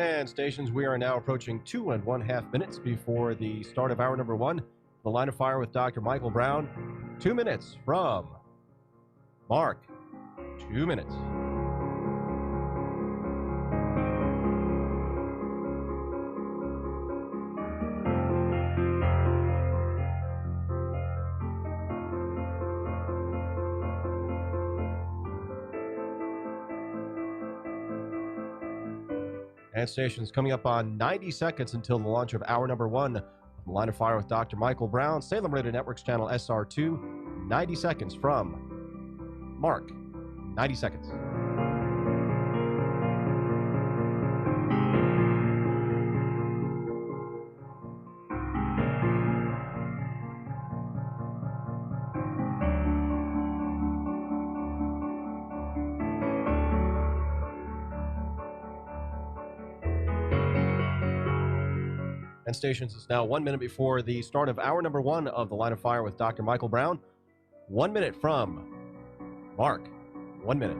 And stations, we are now approaching 2.5 minutes before the start of hour number one. The Line of Fire with Dr. Michael Brown. 2 minutes from Mark. 2 minutes. And stations coming up on 90 seconds until the launch of hour number one of The Line of Fire with Dr. Michael Brown, Salem Radio Networks channel SR2. 90 seconds from Mark. 90 seconds. And stations, it's now 1 minute before the start of hour number one of The Line of Fire with Dr. Michael Brown. 1 minute from Mark. 1 minute.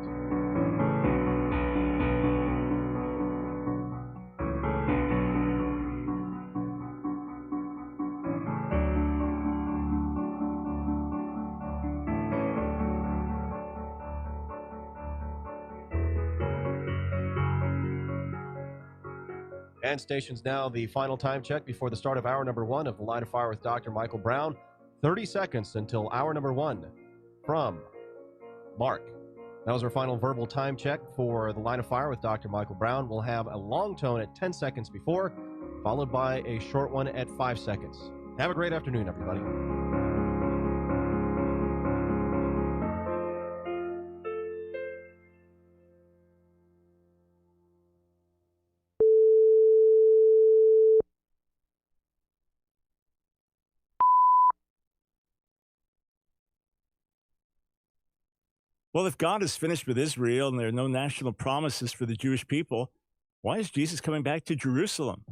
And stations, now the final time check before the start of hour number one of The Line of Fire with Dr. Michael Brown. 30 seconds until hour number one from Mark. That was our final verbal time check for The Line of Fire with Dr. Michael Brown. We'll have a long tone at 10 seconds before, followed by a short one at 5 seconds. Have a great afternoon, everybody. Well, if God is finished with Israel and there are no national promises for the Jewish people, why is Jesus coming back to Jerusalem?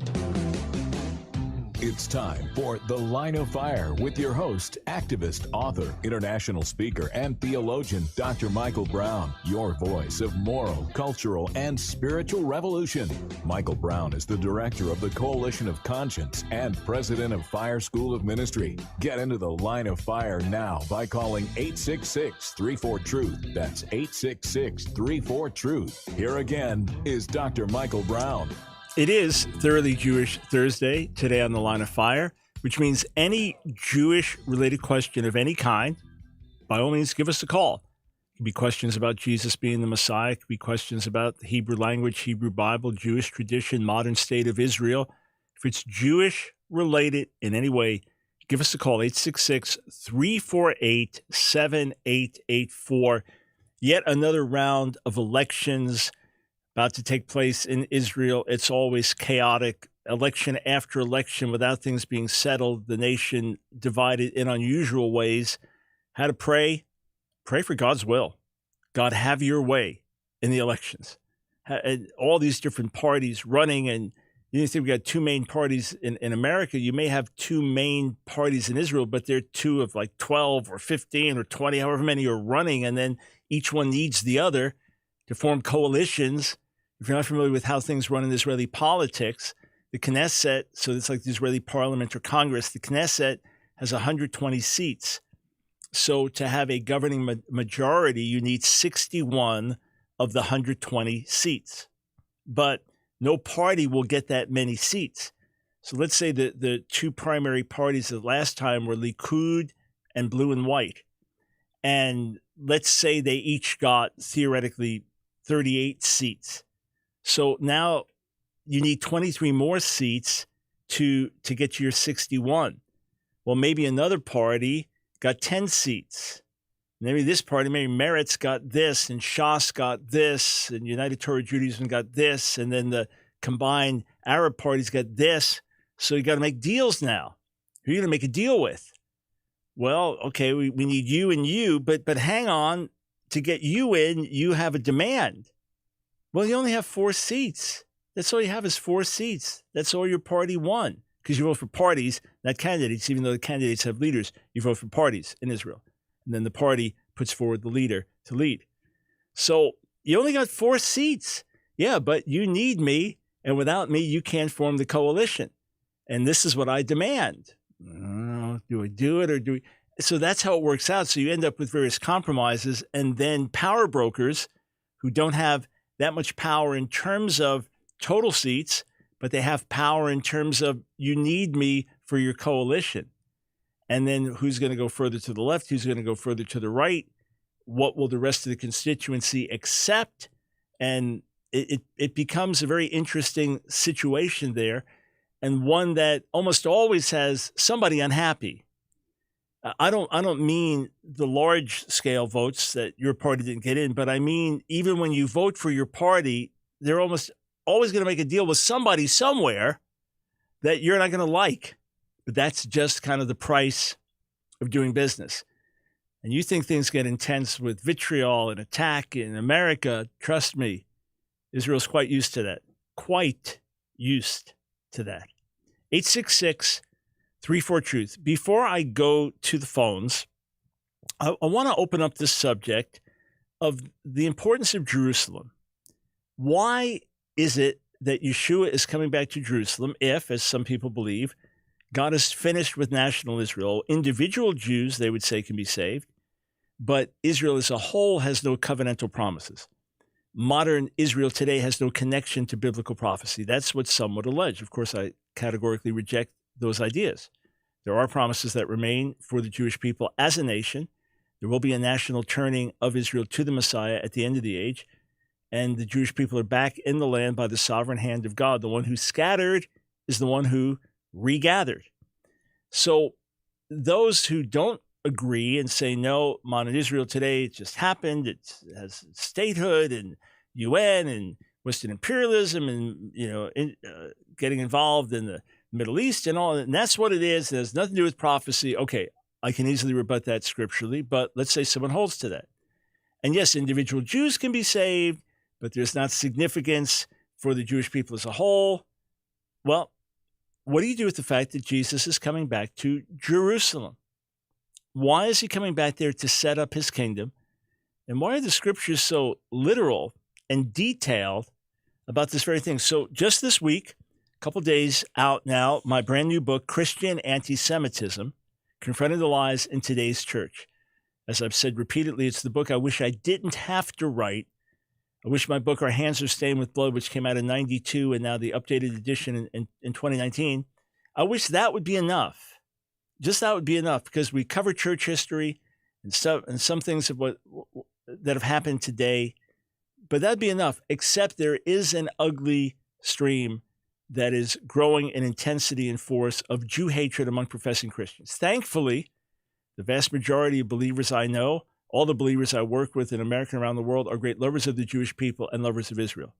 It's time for The Line of Fire with your host, activist, author, international speaker, and theologian, Dr. Michael Brown, your voice of moral, cultural, and spiritual revolution. Michael Brown is the director of the Coalition of Conscience and president of Fire School of Ministry. Get into The Line of Fire now by calling 866-34-TRUTH. That's 866-34-TRUTH. Here again is Dr. Michael Brown. It is Thoroughly Jewish Thursday today on The Line of Fire, which means any Jewish-related question of any kind, by all means, give us a call. It could be questions about Jesus being the Messiah. It could be questions about the Hebrew language, Hebrew Bible, Jewish tradition, modern state of Israel. If it's Jewish-related in any way, give us a call, 866-348-7884. Yet another round of elections about to take place in Israel. It's always chaotic, election after election, without things being settled, the nation divided in unusual ways. How to pray? Pray for God's will. God, have your way in the elections. All these different parties running, and you think we got two main parties in America. You may have two main parties in Israel, but they're two of like 12 or 15 or 20, however many are running, and then each one needs the other to form coalitions. If you're not familiar with how things run in Israeli politics, the Knesset, so it's like the Israeli parliament or Congress, the Knesset has 120 seats. So to have a governing majority, you need 61 of the 120 seats. But no party will get that many seats. So let's say that the two primary parties of last time were Likud and Blue and White. And let's say they each got, theoretically, 38 seats. So now you need 23 more seats to get to your 61. Well, maybe another party got 10 seats. Maybe this party, maybe Meretz got this, and Shas got this, and United Torah Judaism got this, and then the combined Arab parties got this. So you got to make deals now. Who are you going to make a deal with? Well, okay, we need you and you, but hang on. To get you in, you have a demand. Well, you only have 4 seats. That's all you have is 4 seats. That's all your party won. Because you vote for parties, not candidates, even though the candidates have leaders. You vote for parties in Israel. And then the party puts forward the leader to lead. So you only got 4 seats. Yeah, but you need me, And without me, you can't form the coalition. And this is what I demand. Do I do it or do we? So that's how it works out. So you end up with various compromises, and then power brokers who don't have that much power in terms of total seats, but they have power in terms of you need me for your coalition. And then who's going to go further to the left? Who's going to go further to the right? What will the rest of the constituency accept? And it becomes a very interesting situation there, and one that almost always has somebody unhappy. I don't mean the large scale votes that your party didn't get in, but I mean even when you vote for your party, they're almost always going to make a deal with somebody somewhere that you're not going to like. But that's just kind of the price of doing business. And you think things get intense with vitriol and attack in America, trust me, Israel's quite used to that. Quite used to that. 866-34-TRUTH. Before I go to the phones, I want to open up this subject of the importance of Jerusalem. Why is it that Yeshua is coming back to Jerusalem if, as some people believe, God is finished with national Israel? Individual Jews, they would say, can be saved, but Israel as a whole has no covenantal promises. Modern Israel today has no connection to biblical prophecy. That's what some would allege. Of course, I categorically reject those ideas. There are promises that remain for the Jewish people as a nation. There will be a national turning of Israel to the Messiah at the end of the age, and the Jewish people are back in the land by the sovereign hand of God. The one who scattered is the one who regathered. So those who don't agree and say, no, modern Israel today, it just happened, it has statehood and UN and Western imperialism and, getting involved in the Middle East and all, and that's what it is. It has nothing to do with prophecy. Okay, I can easily rebut that scripturally, but let's say someone holds to that. And yes, individual Jews can be saved, but there's not significance for the Jewish people as a whole. Well, what do you do with the fact that Jesus is coming back to Jerusalem? Why is he coming back there to set up his kingdom? And why are the scriptures so literal and detailed about this very thing? So just this week, a couple days out now, my brand new book, Christian Anti-Semitism, Confronting the Lies in Today's Church. As I've said repeatedly, it's the book I wish I didn't have to write. I wish my book, Our Hands Are Stained with Blood, which came out in 92 and now the updated edition in 2019, I wish that would be enough. Just that would be enough, because we cover church history and some things of that have happened today, but that'd be enough, except there is an ugly stream that is growing in intensity and force of Jew hatred among professing Christians. Thankfully, the vast majority of believers I know, all the believers I work with in America and around the world, are great lovers of the Jewish people and lovers of Israel.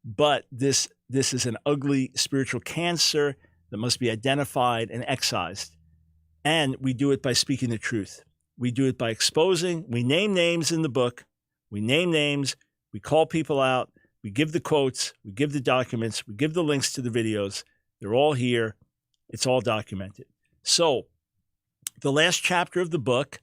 But this is an ugly spiritual cancer that must be identified and excised. And we do it by speaking the truth. We do it by exposing. We name names in the book. We name names. We call people out. We give the quotes. We give the documents. We give the links to the videos. They're all here. It's all documented. So the last chapter of the book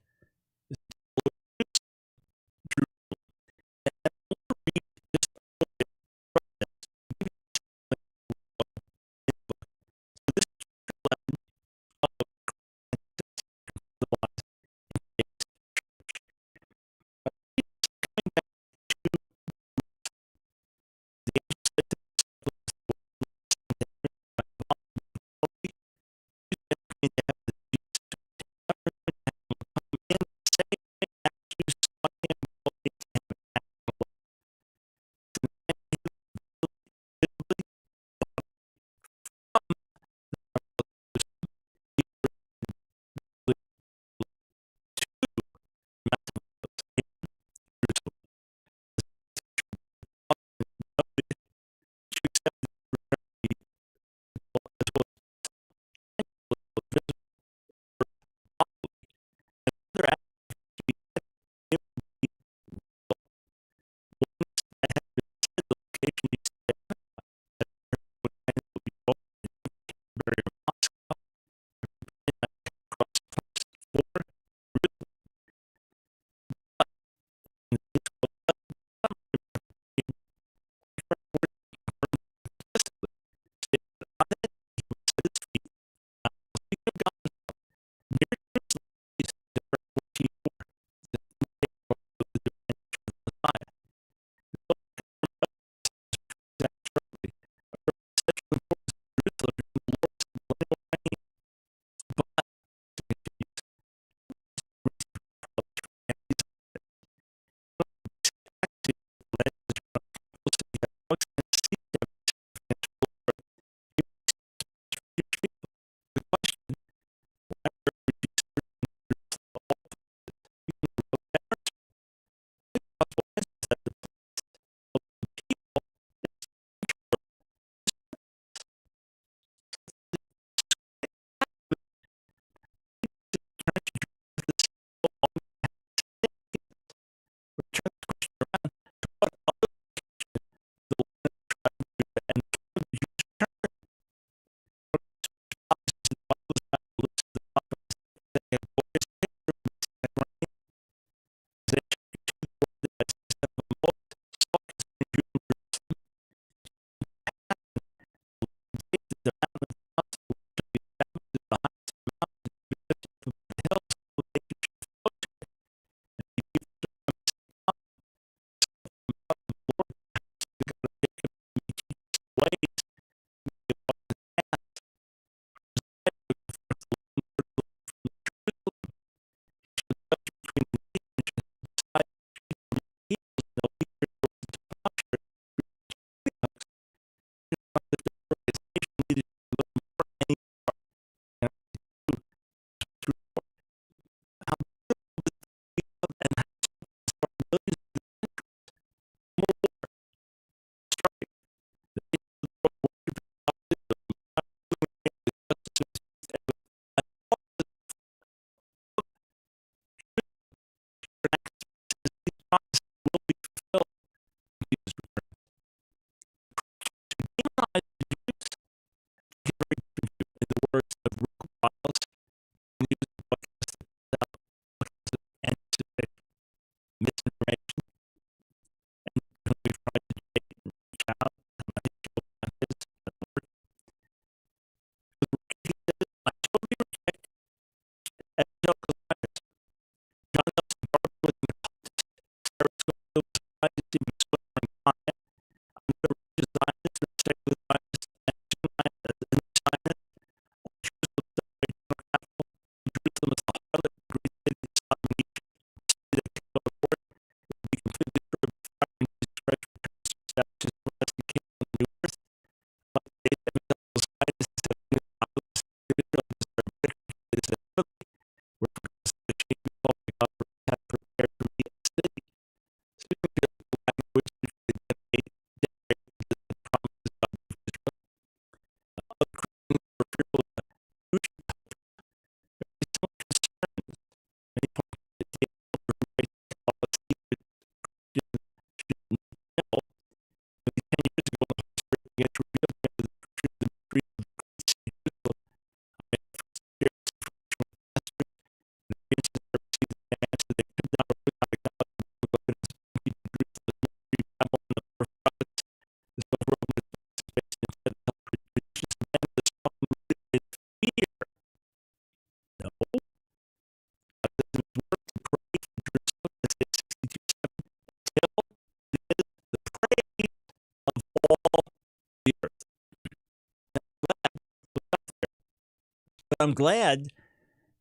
I'm glad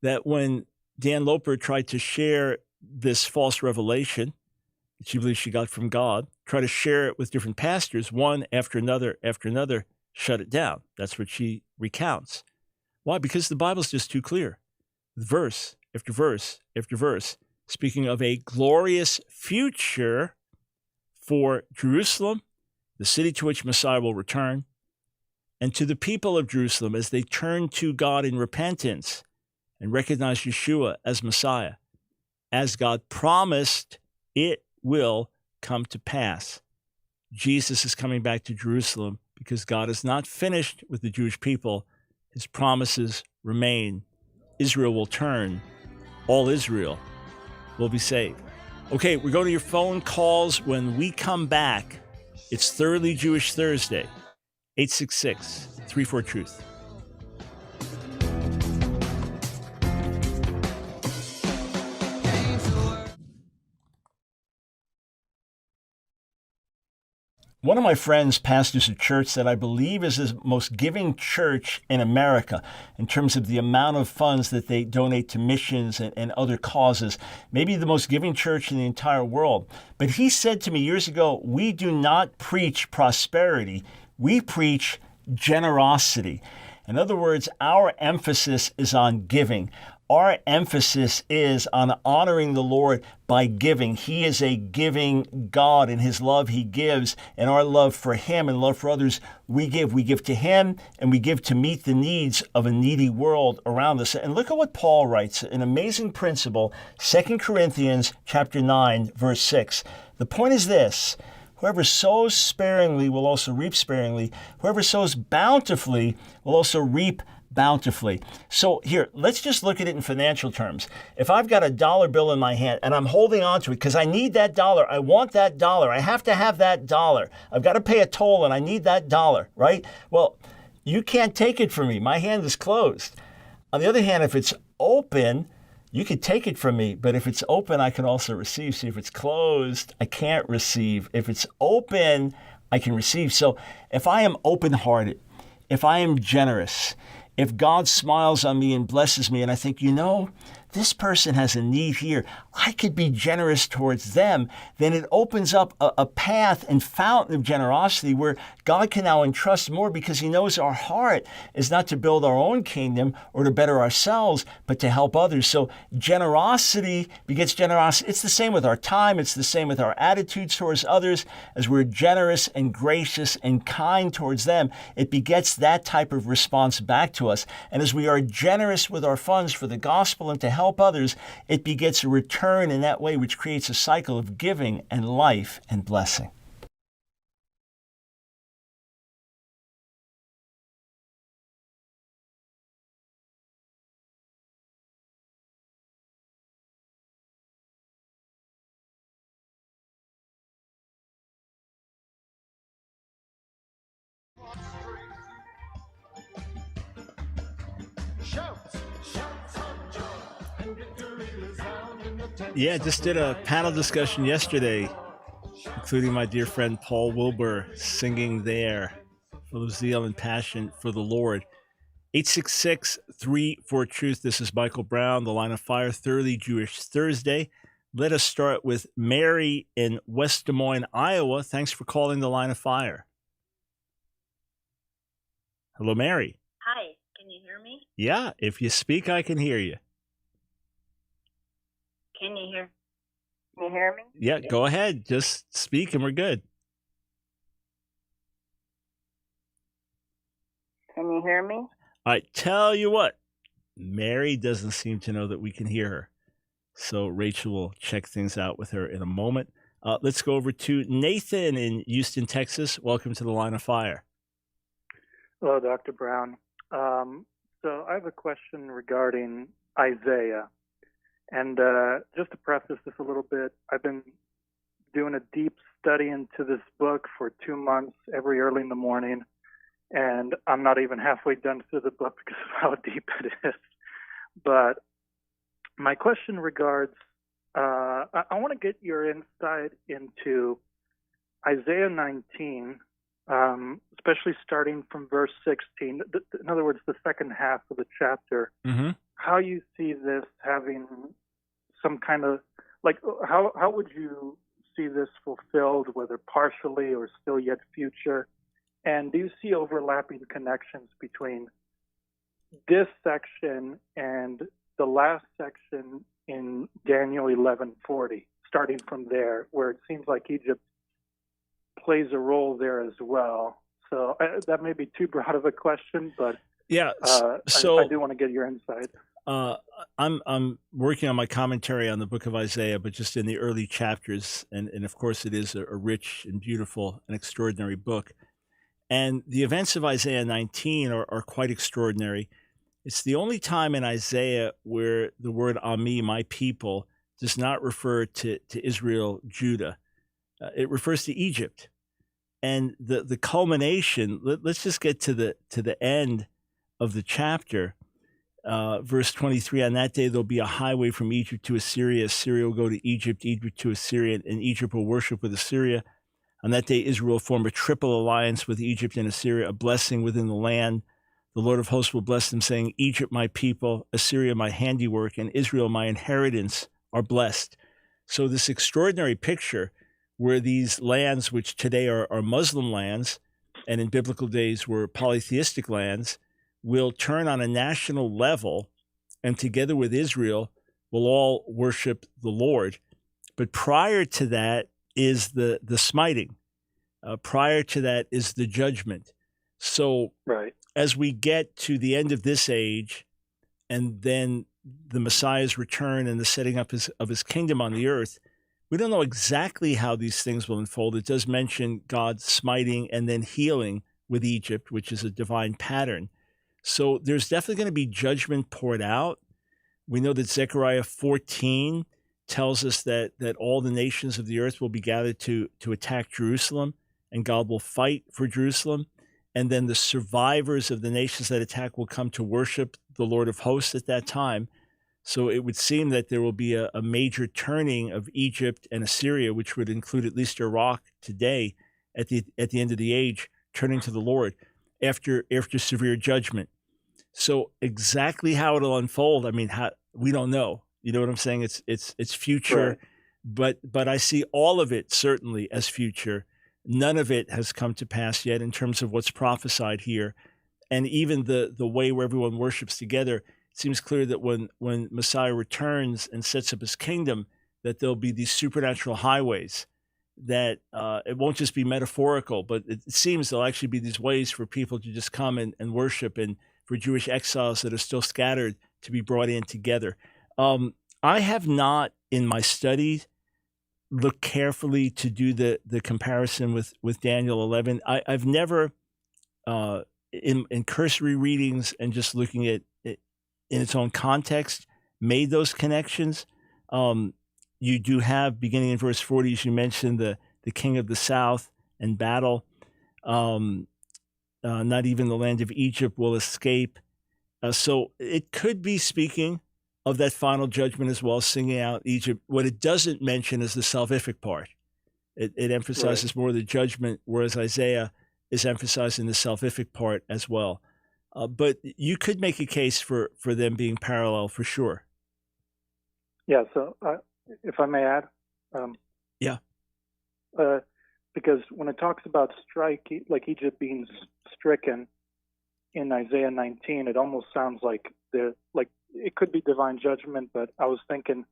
that when Dan Loper tried to share this false revelation that she believes she got from God, try to share it with different pastors, one after another, shut it down. That's what she recounts. Why? Because the Bible's just too clear. Verse after verse after verse, speaking of a glorious future for Jerusalem, the city to which Messiah will return, and to the people of Jerusalem as they turn to God in repentance and recognize Yeshua as Messiah. As God promised, it will come to pass. Jesus is coming back to Jerusalem because God is not finished with the Jewish people. His promises remain. Israel will turn. All Israel will be saved. Okay, we're going to your phone calls when we come back. It's Thoroughly Jewish Thursday, 866-34-TRUTH. One of my friends pastors a church that I believe is the most giving church in America in terms of the amount of funds that they donate to missions and other causes, maybe the most giving church in the entire world. But he said to me years ago, we do not preach prosperity, we preach generosity. In other words, our emphasis is on giving. Our emphasis is on honoring the Lord by giving. He is a giving God. In his love, he gives. And our love for him and love for others, we give. We give to him and we give to meet the needs of a needy world around us. And look at what Paul writes, an amazing principle, 2 Corinthians chapter 9, verse 6. The point is this: whoever sows sparingly will also reap sparingly. Whoever sows bountifully will also reap bountifully. So here, let's just look at it in financial terms. If I've got a dollar bill in my hand and I'm holding on to it because I need that dollar, I want that dollar, I have to have that dollar, I've got to pay a toll and I need that dollar, right? Well, you can't take it from me. My hand is closed. On the other hand, if it's open, you could take it from me, but if it's open, I can also receive. See, if it's closed, I can't receive. If it's open, I can receive. So if I am open-hearted, if I am generous, if God smiles on me and blesses me and I think, this person has a need here, I could be generous towards them, then it opens up a path and fountain of generosity where God can now entrust more because he knows our heart is not to build our own kingdom or to better ourselves, but to help others. So generosity begets generosity. It's the same with our time. It's the same with our attitudes towards others. As we're generous and gracious and kind towards them, it begets that type of response back to us. And as we are generous with our funds for the gospel and to help others, it begets a return in that way, which creates a cycle of giving and life and blessing. Yeah, just did a panel discussion yesterday, including my dear friend Paul Wilbur singing there, full of zeal and passion for the Lord. 866-34-TRUTH. This is Michael Brown, the Line of Fire, Thoroughly Jewish Thursday. Let us start with Mary in West Des Moines, Iowa. Thanks for calling the Line of Fire. Hello, Mary. Hi, can you hear me? Yeah, if you speak, I can hear you. Can you hear me? Yeah, go ahead. Just speak and we're good. Can you hear me? I tell you what, Mary doesn't seem to know that we can hear her. So Rachel will check things out with her in a moment. Let's go over to Nathan in Houston, Texas. Welcome to the Line of Fire. Hello, Dr. Brown. So I have a question regarding Isaiah. And just to preface this a little bit, I've been doing a deep study into this book for 2 months every early in the morning. And I'm not even halfway done through the book because of how deep it is. But my question regards, I want to get your insight into Isaiah 19, especially starting from verse 16. In other words, the second half of the chapter. Mm-hmm. How you see this having some kind of, like, how would you see this fulfilled, whether partially or still yet future? And do you see overlapping connections between this section and the last section in Daniel 11:40, starting from there, where it seems like Egypt plays a role there as well? So that may be too broad of a question, but yeah. I do want to get your insight. I'm working on my commentary on the book of Isaiah, but just in the early chapters, and of course it is a rich and beautiful and extraordinary book. And the events of Isaiah 19 are quite extraordinary. It's the only time in Isaiah where the word Ami, my people, does not refer to Israel, Judah. It refers to Egypt. And the culmination, let's just get to the end of the chapter. Verse 23, on that day there'll be a highway from Egypt to Assyria. Assyria will go to Egypt, Egypt to Assyria, and Egypt will worship with Assyria. On that day, Israel will form a triple alliance with Egypt and Assyria, a blessing within the land. The Lord of hosts will bless them, saying, Egypt, my people, Assyria, my handiwork, and Israel, my inheritance, are blessed. So this extraordinary picture where these lands, which today are Muslim lands, and in biblical days were polytheistic lands, will turn on a national level, and together with Israel, will all worship the Lord. But prior to that is the smiting. Prior to that is the judgment. So Right. as we get to the end of this age, and then the Messiah's return and the setting up of his kingdom on the earth, we don't know exactly how these things will unfold. It does mention God smiting and then healing with Egypt, which is a divine pattern. So there's definitely going to be judgment poured out. We know that Zechariah 14 tells us that all the nations of the earth will be gathered to attack Jerusalem, and God will fight for Jerusalem. And then the survivors of the nations that attack will come to worship the Lord of hosts at that time. So it would seem that there will be a major turning of Egypt and Assyria, which would include at least Iraq today at the end of the age, turning to the Lord after severe judgment. So exactly how it'll unfold, I mean, we don't know. You know what I'm saying? It's future, Right. but I see all of it certainly as future. None of it has come to pass yet in terms of what's prophesied here. And even the way where everyone worships together, it seems clear that when Messiah returns and sets up his kingdom, that there'll be these supernatural highways, that it won't just be metaphorical, but it seems there'll actually be these ways for people to just come and worship, and for Jewish exiles that are still scattered to be brought in together. I have not, in my studies, looked carefully to do the comparison with Daniel 11. I've never, in cursory readings and just looking at it in its own context, made those connections. You do have, beginning in verse 40, as you mentioned, the king of the south and battle. Not even the land of Egypt will escape. So it could be speaking of that final judgment as well, singing out Egypt. What it doesn't mention is the salvific part. It emphasizes more the judgment, whereas Isaiah is emphasizing the salvific part as well. But you could make a case for them being parallel for sure. Yeah, so if I may add. Yeah. Because when it talks about like Egypt being stricken in Isaiah 19, it almost sounds like it could be divine judgment, but I was thinking,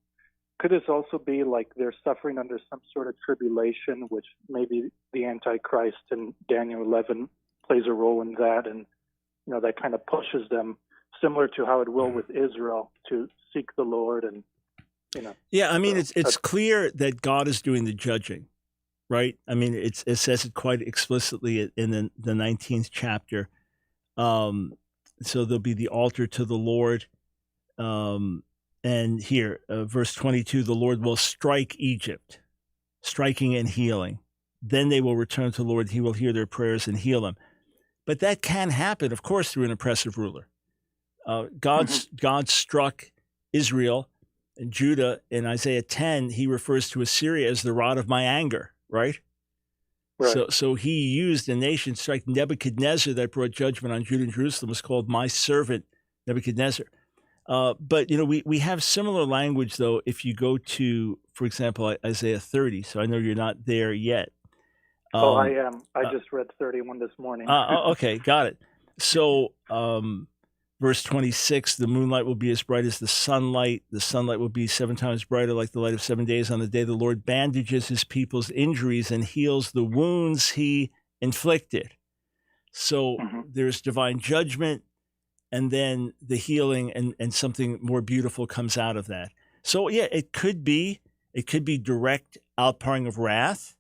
could this also be like they're suffering under some sort of tribulation, which maybe the Antichrist in Daniel 11 plays a role in that, and that kind of pushes them, similar to how it will with Israel, to seek the Lord, and Yeah, I mean, it's clear that God is doing the judging, right? I mean, it says it quite explicitly in the 19th chapter. So there'll be the altar to the Lord. And here, verse 22, the Lord will strike Egypt, striking and healing. Then they will return to the Lord. He will hear their prayers and heal them. But that can happen, of course, through an oppressive ruler. God struck Israel and Judah in Isaiah 10. He refers to Assyria as the rod of my anger, right? Right. So he used a nation like Nebuchadnezzar that brought judgment on Judah and Jerusalem was called my servant Nebuchadnezzar. But, we have similar language, though, if you go to, for example, Isaiah 30. So I know you're not there yet. I am. I just read 31 this morning. Okay, got it. So verse 26, the moonlight will be as bright as the sunlight. The sunlight will be 7 times brighter like the light of 7 days on the day the Lord bandages his people's injuries and heals the wounds he inflicted. So there's divine judgment, and then the healing and something more beautiful comes out of that. So yeah, it could be direct outpouring of wrath,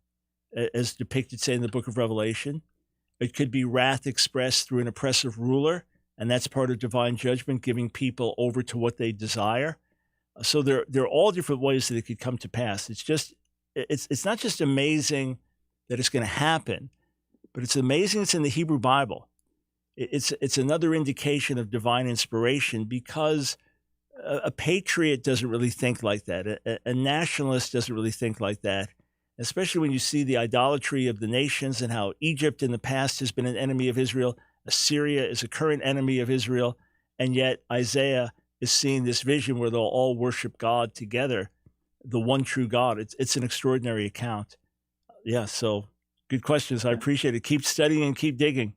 as depicted, say, in the book of Revelation. It could be wrath expressed through an oppressive ruler, and that's part of divine judgment, giving people over to what they desire. So there are all different ways that it could come to pass. It's not just amazing that it's going to happen, but it's amazing it's in the Hebrew Bible. It's another indication of divine inspiration, because a patriot doesn't really think like that. A nationalist doesn't really think like that, especially when you see the idolatry of the nations and how Egypt in the past has been an enemy of Israel. Assyria is a current enemy of Israel. And yet Isaiah is seeing this vision where they'll all worship God together, the one true God. It's an extraordinary account. Yeah, so good questions. I appreciate it. Keep studying and keep digging.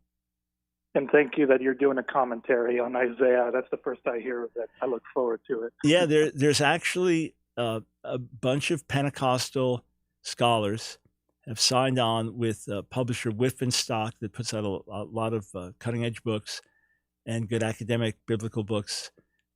And thank you that you're doing a commentary on Isaiah. That's the first I hear of it. I look forward to it. Yeah, there's actually a bunch of Pentecostal scholars have signed on with publisher Stock that puts out a lot of cutting-edge books and good academic biblical books.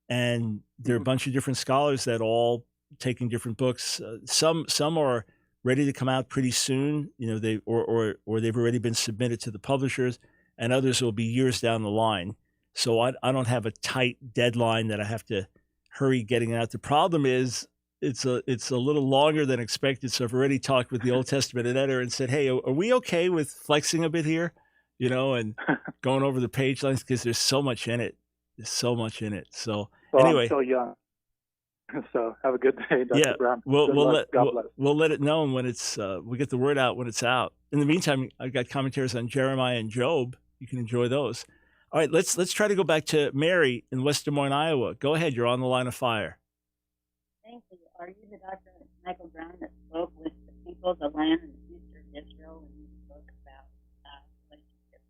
And there are a bunch of different scholars that all taking different books. Some are ready to come out pretty soon, they've already been submitted to the publishers, and others will be years down the line. So I don't have a tight deadline that I have to hurry getting out. The problem is it's a little longer than expected. So I've already talked with the Old Testament editor and said, hey, are we okay with flexing a bit here, and going over the page length, because there's so much in it. There's so much in it. So anyway. I'm still young. So have a good day, Dr. Brown. We'll let it know when we'll get the word out when it's out. In the meantime, I've got commentaries on Jeremiah and Job. You can enjoy those. All right, let's try to go back to Mary in West Des Moines, Iowa. Go ahead. You're on the line of fire. Thank you. Are you the Dr. Michael Brown that spoke with the people, the land, and the future of Israel when you spoke about relationship,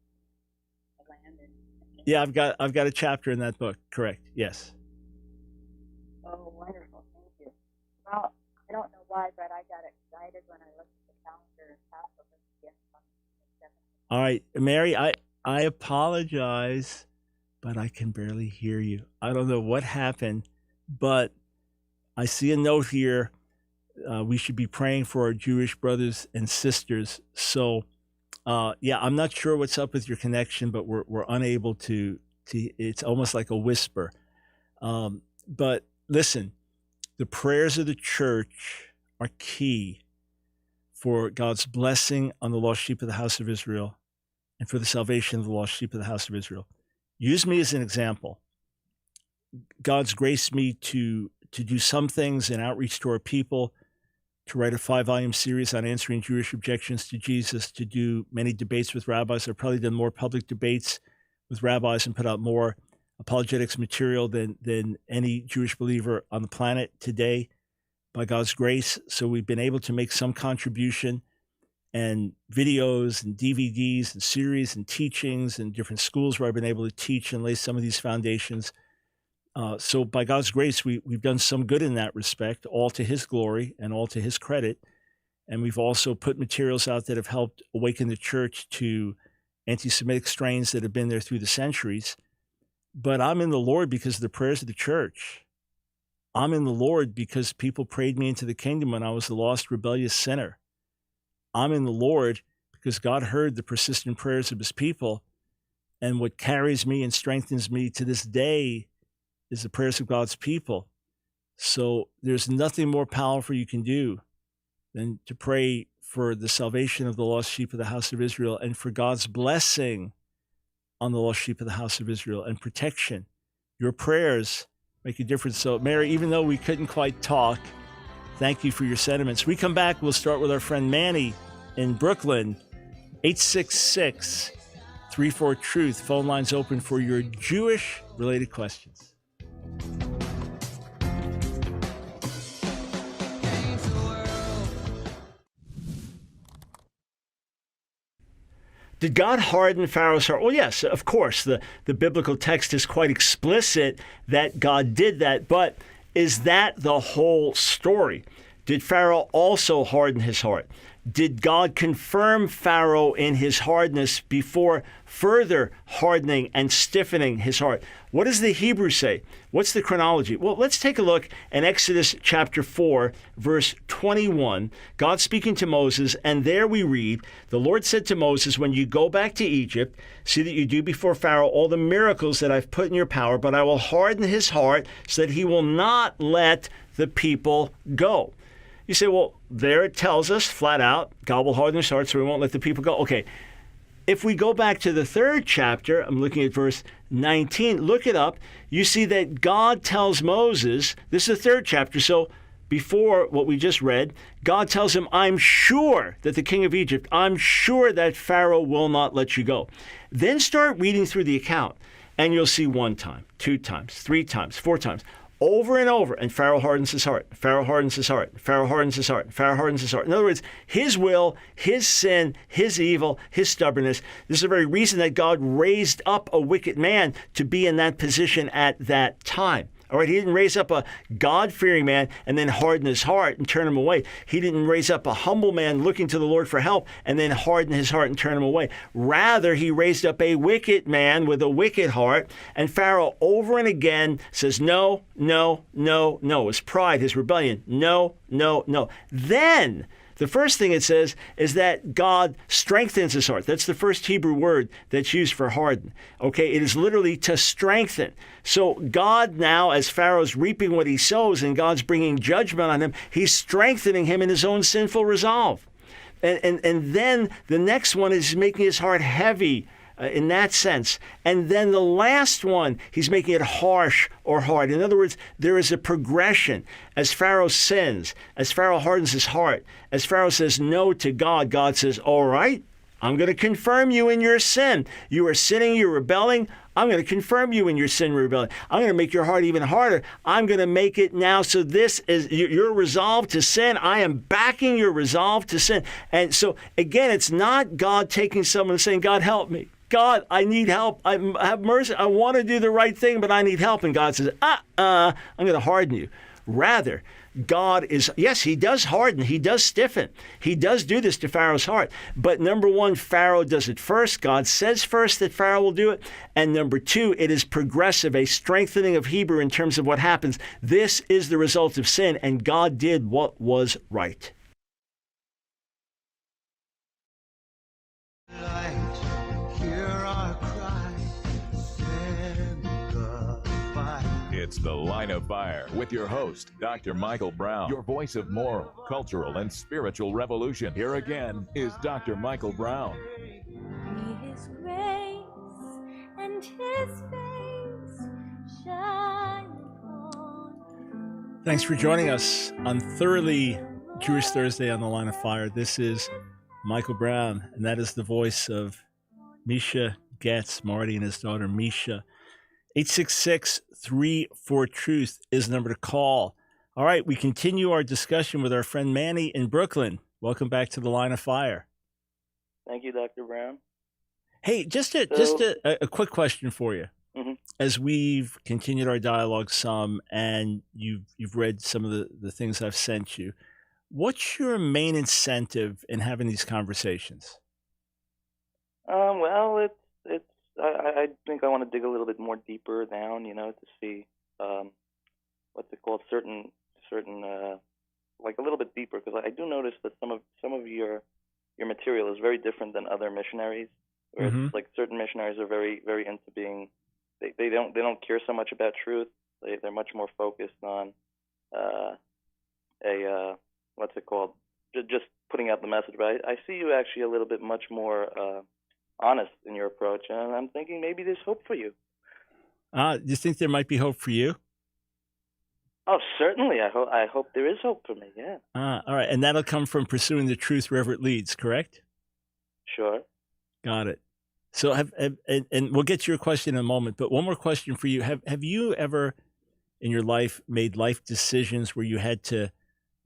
the land and Yeah, I've got a chapter in that book. Correct. Yes. Oh, wonderful. Thank you. Well, I don't know why, but I got excited when I looked at the calendar and Passover. All right, Mary, I apologize, but I can barely hear you. I don't know what happened, but I see a note here. We should be praying for our Jewish brothers and sisters. So, I'm not sure what's up with your connection, but we're unable to. It's almost like a whisper. But listen, the prayers of the church are key for God's blessing on the lost sheep of the house of Israel and for the salvation of the lost sheep of the house of Israel. Use me as an example. God's graced me to do some things in outreach to our people, to write a 5-volume series on answering Jewish objections to Jesus, to do many debates with rabbis. I've probably done more public debates with rabbis and put out more apologetics material than any Jewish believer on the planet today, by God's grace. So we've been able to make some contribution, and videos and DVDs and series and teachings and different schools where I've been able to teach and lay some of these foundations. So by God's grace, we've done some good in that respect, all to his glory and all to his credit. And we've also put materials out that have helped awaken the church to anti-Semitic strains that have been there through the centuries. But I'm in the Lord because of the prayers of the church. I'm in the Lord because people prayed me into the kingdom when I was a lost, rebellious sinner. I'm in the Lord because God heard the persistent prayers of his people. And what carries me and strengthens me to this day is the prayers of God's people. So there's nothing more powerful you can do than to pray for the salvation of the lost sheep of the house of Israel and for God's blessing on the lost sheep of the house of Israel and protection. Your prayers make a difference. So, Mary, even though we couldn't quite talk, thank you for your sentiments. We come back, we'll start with our friend Manny in Brooklyn. 866-34-TRUTH. Phone lines open for your Jewish-related questions. Did God harden Pharaoh's heart? Well, yes, of course. The biblical text is quite explicit that God did that. But is that the whole story? Did Pharaoh also harden his heart? Did God confirm Pharaoh in his hardness before further hardening and stiffening his heart? What does the Hebrew say? What's the chronology? Well, let's take a look in Exodus chapter 4, verse 21. God speaking to Moses, and there we read, the Lord said to Moses, when you go back to Egypt, see that you do before Pharaoh all the miracles that I've put in your power, but I will harden his heart so that he will not let the people go. You say, well, there it tells us flat out, God will harden his heart so he won't let the people go. Okay, if we go back to the 3rd chapter, I'm looking at verse 19, look it up. You see that God tells Moses, this is the 3rd chapter, so before what we just read, God tells him, I'm sure that the king of Egypt, I'm sure that Pharaoh will not let you go. Then start reading through the account, and you'll see 1 time, 2 times, 3 times, 4 times. Over and over, and Pharaoh hardens his heart. Pharaoh hardens his heart. Pharaoh hardens his heart. Pharaoh hardens his heart. In other words, his will, his sin, his evil, his stubbornness. This is the very reason that God raised up a wicked man to be in that position at that time. All right, he didn't raise up a God-fearing man and then harden his heart and turn him away. He didn't raise up a humble man looking to the Lord for help and then harden his heart and turn him away. Rather, he raised up a wicked man with a wicked heart, and Pharaoh over and again says, no, no, no, no. His pride, his rebellion, no, no, no. Then the first thing it says is that God strengthens his heart. That's the first Hebrew word that's used for harden. Okay, it is literally to strengthen. So God now, as Pharaoh's reaping what he sows and God's bringing judgment on him, he's strengthening him in his own sinful resolve. And then the next one is making his heart heavy in that sense. And then the last one, he's making it harsh or hard. In other words, there is a progression. As Pharaoh sins, as Pharaoh hardens his heart, as Pharaoh says no to God, God says, all right, I'm going to confirm you in your sin. You are sinning, you're rebelling. I'm going to confirm you in your sin and rebellion. I'm going to make your heart even harder. I'm going to make it now so this is your resolve to sin. I am backing your resolve to sin. And so, again, it's not God taking someone and saying, God, help me. God, I need help. I have mercy. I want to do the right thing, but I need help. And God says, I'm going to harden you. Rather, God is, yes, he does harden. He does stiffen. He does do this to Pharaoh's heart. But number one, Pharaoh does it first. God says first that Pharaoh will do it. And number two, it is progressive, a strengthening of Hebrew in terms of what happens. This is the result of sin, and God did what was right. It's The Line of Fire with your host, Dr. Michael Brown, your voice of moral, cultural, and spiritual revolution. Here again is Dr. Michael Brown. His grace and his face shine upon. Thanks for joining us on Thoroughly Jewish Thursday on The Line of Fire. This is Michael Brown, and that is the voice of Misha Getz, Marty and his daughter Misha. 866-34-TRUTH is the number to call. All right, we continue our discussion with our friend Manny in Brooklyn. Welcome back to The Line of Fire. Thank you, Dr. Brown. Hey, just a quick question for you. Mm-hmm. As we've continued our dialogue some, and you've read some of the things I've sent you, what's your main incentive in having these conversations? Well, I think I want to dig a little bit more deeper down, to see what's it called, certain like a little bit deeper, because I do notice that some of your material is very different than other missionaries. Where Mm-hmm. it's like certain missionaries are very very into being, they don't care so much about truth. They're much more focused on what's it called, just putting out the message. But I see you actually a little bit much more honest in your approach, and I'm thinking maybe there's hope for you. Do you think there might be hope for you? Oh, certainly. I hope there is hope for me. Yeah. All right, and that'll come from pursuing the truth wherever it leads. Correct? Sure. Got it. So and we'll get to your question in a moment, but one more question for you. Have you ever in your life made life decisions where you had to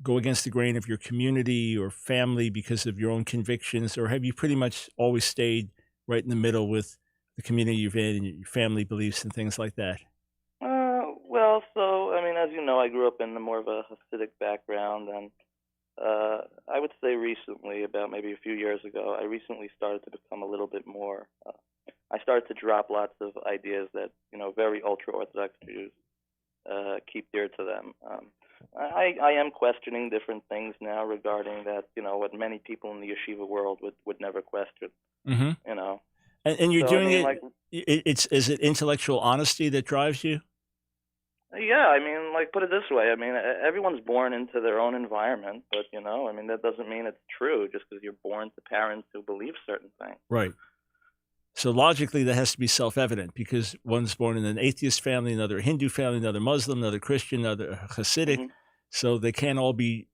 go against the grain of your community or family because of your own convictions, or have you pretty much always stayed right in the middle with the community you've in and your family beliefs and things like that? Well, so, I mean, as you know, I grew up in more of a Hasidic background, and I would say recently, about maybe a few years ago, I recently started to become a little bit more, I started to drop lots of ideas that, very ultra-Orthodox Jews keep dear to them. I am questioning different things now regarding that, what many people in the yeshiva world would never question, Mm-hmm. And you're So, I doing mean, is it intellectual honesty that drives you? Yeah, I mean, put it this way. I mean, everyone's born into their own environment, but, I mean, that doesn't mean it's true just because you're born to parents who believe certain things. Right. So logically, that has to be self-evident because one's born in an atheist family, another a Hindu family, another Muslim, another Christian, another Hasidic. Mm-hmm. So they can't all be,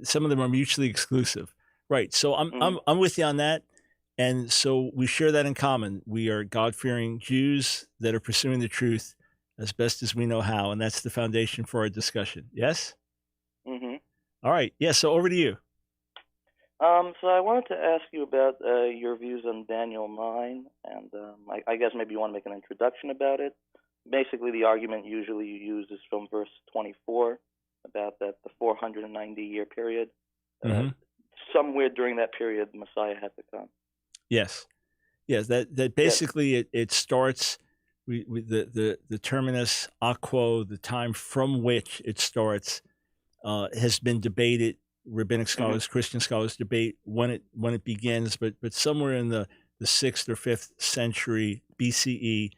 some of them are mutually exclusive. Right. So Mm-hmm. I'm with you on that. And so we share that in common. We are God-fearing Jews that are pursuing the truth as best as we know how. And that's the foundation for our discussion. Yes? Mm-hmm. All right. Yeah. So over to you. So I wanted to ask you about your views on Daniel 9, and I guess maybe you want to make an introduction about it. Basically, the argument usually you use is from verse 24, about the 490-year period. Mhm. Somewhere during that period, Messiah had to come. Yes. Yes. That basically it starts with the terminus a quo, the time from which it starts, has been debated. Rabbinic scholars, Christian scholars debate when it begins, but somewhere in the 6th or 5th century BCE,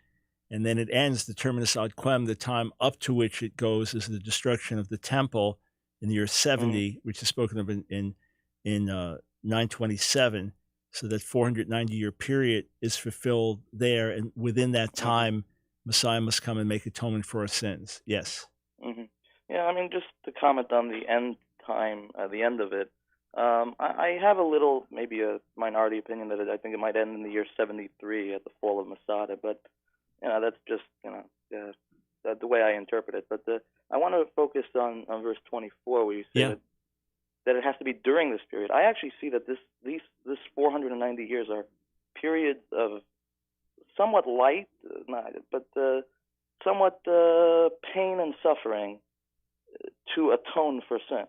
and then it ends. The terminus ad quem, the time up to which it goes, is the destruction of the temple in the year 70, which is spoken of in 927. So that 490-year period is fulfilled there, and within that time, Messiah must come and make atonement for our sins. Yes. Mm-hmm. Yeah, I mean, just to comment on the end time, the end of it, I have a little, maybe a minority opinion that I think it might end in the year 73 at the fall of Masada, but that's just the way I interpret it. But I want to focus on verse 24 where you say that it has to be during this period. I actually see that this 490 years are periods of somewhat light, but somewhat pain and suffering to atone for sin.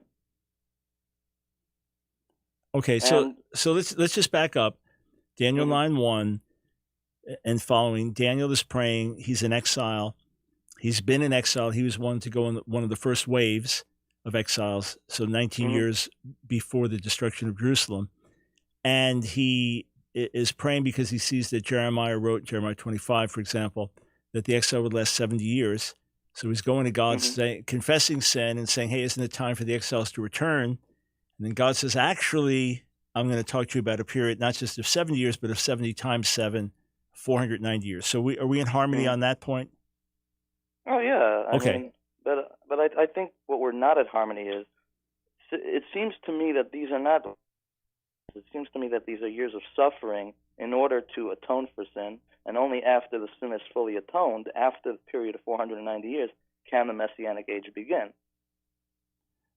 Okay, so let's just back up. Daniel 9:1 and following. Daniel is praying. He's in exile. He's been in exile. He was one to go in one of the first waves of exiles, so 19 years before the destruction of Jerusalem. And he is praying because he sees that Jeremiah wrote, Jeremiah 25, for example, that the exile would last 70 years. So he's going to God, confessing sin and saying, hey, isn't it time for the exiles to return? And then God says, actually, I'm going to talk to you about a period not just of 70 years, but of 70 times 7, 490 years. So are we in harmony on that point? Oh, yeah. Okay. I mean, but I think what we're not at harmony is, it seems to me that these are not, it seems to me that these are years of suffering in order to atone for sin, and only after the sin is fully atoned, after the period of 490 years, can the Messianic age begin.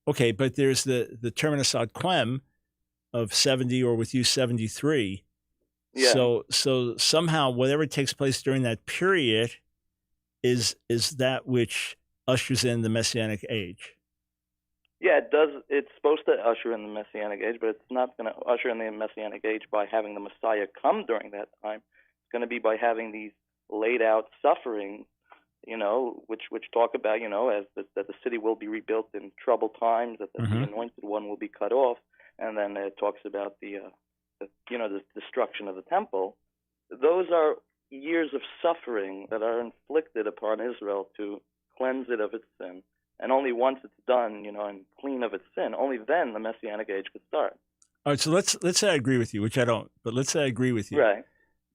Okay, but there's the terminus ad quem of 70, or with you 73. Yeah. So somehow whatever takes place during that period is that which ushers in the Messianic age. Yeah, it does. It's supposed to usher in the Messianic age, but it's not going to usher in the Messianic age by having the Messiah come during that time. It's going to be by having these laid out sufferings, which talk about, as that the city will be rebuilt in troubled times, that the anointed one will be cut off, and then it talks about the destruction of the temple. Those are years of suffering that are inflicted upon Israel to cleanse it of its sin. And only once it's done, and clean of its sin, only then the Messianic age could start. All right, so let's say I agree with you, which I don't, but let's say I agree with you. Right.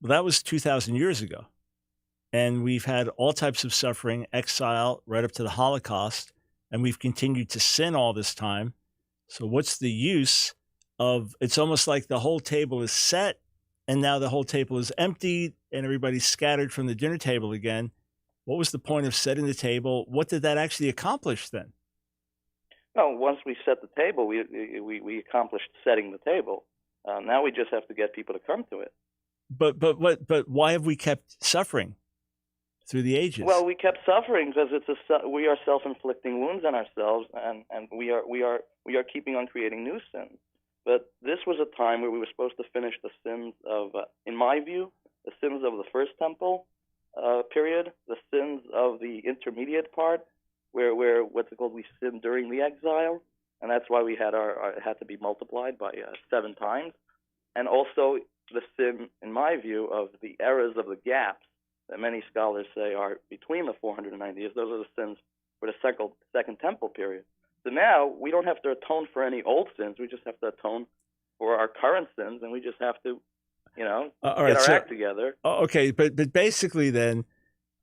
Well, that was 2,000 years ago. And we've had all types of suffering, exile, right up to the Holocaust, and we've continued to sin all this time. So what's the use of, it's almost like the whole table is set and now the whole table is empty and everybody's scattered from the dinner table again. What was the point of setting the table? What did that actually accomplish then? No, once we set the table, we accomplished setting the table. Now we just have to get people to come to it. But why have we kept suffering through the ages? Well, we kept suffering because we are self-inflicting wounds on ourselves, and we are keeping on creating new sins. But this was a time where we were supposed to finish the sins of, in my view, the sins of the first temple period, the sins of the intermediate part, where what's it called, we sinned during the exile, and that's why we had it had to be multiplied by 7 times, and also the sin, in my view, of the eras of the gaps that many scholars say are between the 490 years. Those are the sins for the second temple period. So now we don't have to atone for any old sins. We just have to atone for our current sins, and we just have to, get our act together. Okay, but basically then,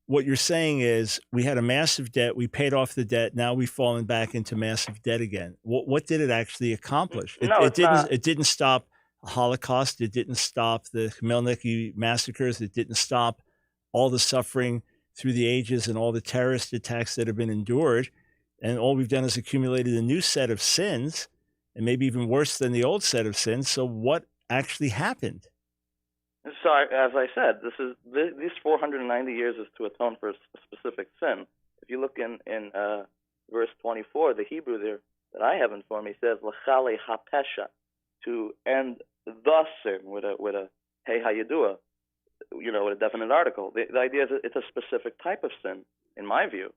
what you're saying is we had a massive debt, we paid off the debt, now we've fallen back into massive debt again. What did it actually accomplish? It didn't stop the Holocaust. It didn't stop the Khmelnytsky massacres. It didn't stop all the suffering through the ages and all the terrorist attacks that have been endured. And all we've done is accumulated a new set of sins, and maybe even worse than the old set of sins. So what actually happened? So, as I said, these 490 years is to atone for a specific sin. If you look in verse 24, the Hebrew there that I have in front of me says "L'chale hapesha," to end the sin with a hey hayidua, with a definite article. The idea is that it's a specific type of sin, in my view.